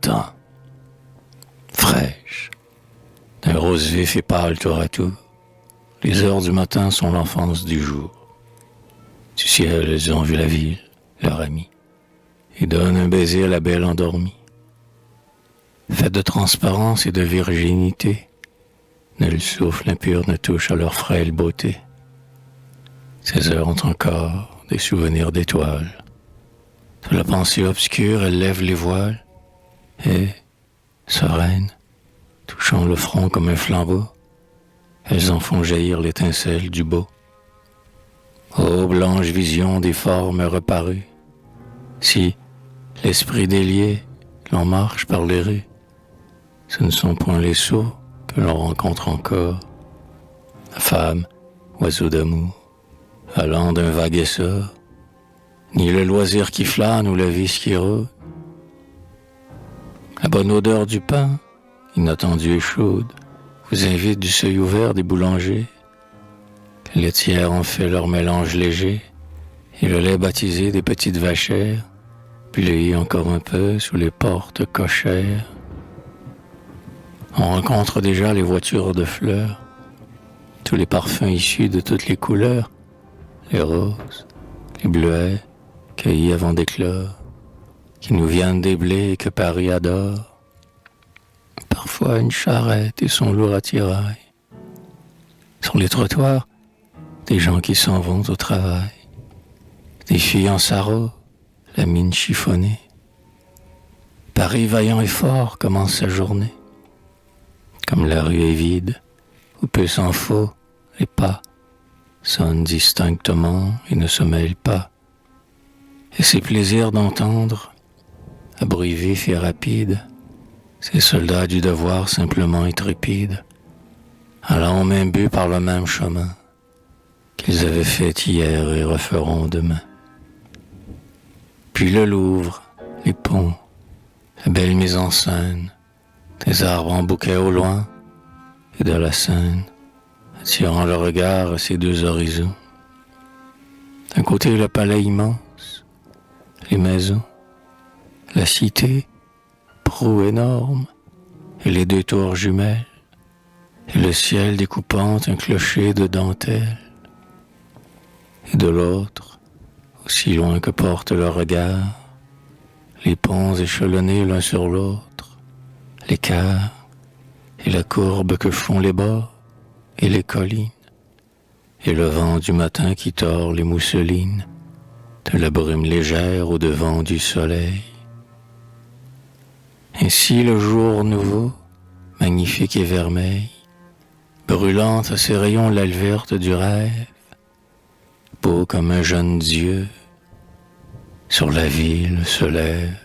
matin, fraîche, d'un rose vif et pâle tour à tour. Les heures du matin sont l'enfance du jour. Du ciel, elles ont vu la ville, leur amie, et donnent un baiser à la belle endormie. Faite de transparence et de virginité, nul souffle impur ne touche à leur frêle beauté. Ces heures ont encore des souvenirs d'étoiles. De la pensée obscure, elles lèvent les voiles, et, sereines, touchant le front comme un flambeau, elles en font jaillir l'étincelle du beau. Ô blanche vision des formes reparues, si, l'esprit délié, l'on marche par les rues, ce ne sont point les sots que l'on rencontre encore. La femme, oiseau d'amour, allant d'un vague essor, ni le loisir qui flâne ou la vice qui rôde. La bonne odeur du pain, inattendue et chaude, vous invite du seuil ouvert des boulangers. Les laitières ont fait leur mélange léger, et le lait baptisé des petites vachères, puis encore un peu sous les portes cochères. On rencontre déjà les voitures de fleurs, tous les parfums issus de toutes les couleurs, les roses, les bleuets, cueillis avant d'éclore, qui nous viennent des blés et que Paris adore. Parfois une charrette et son lourd attirail. Sur les trottoirs, des gens qui s'en vont au travail. Des filles en sarrau, la mine chiffonnée. Paris vaillant et fort commence sa journée. Comme la rue est vide, ou peu s'en faut, les pas sonnent distinctement et ne se mêlent pas. Et c'est plaisir d'entendre, à bruit vif et rapide, ces soldats du devoir simplement intrépides, allant au même but par le même chemin qu'ils avaient fait hier et referont demain. Puis le Louvre, les ponts, la belle mise en scène, des arbres en bouquet au loin, et de la Seine, attirant le regard à ces deux horizons. D'un côté le palais immense, les maisons, la cité, proue énorme, et les deux tours jumelles, et le ciel découpant un clocher de dentelle. Et de l'autre, aussi loin que porte le regard, les ponts échelonnés l'un sur l'autre, l'écart et la courbe que font les bords et les collines, et le vent du matin qui tord les mousselines, de la brume légère au devant du soleil. Ainsi le jour nouveau, magnifique et vermeil, brûlant à ses rayons l'aile verte du rêve, beau comme un jeune dieu, sur la ville se lève.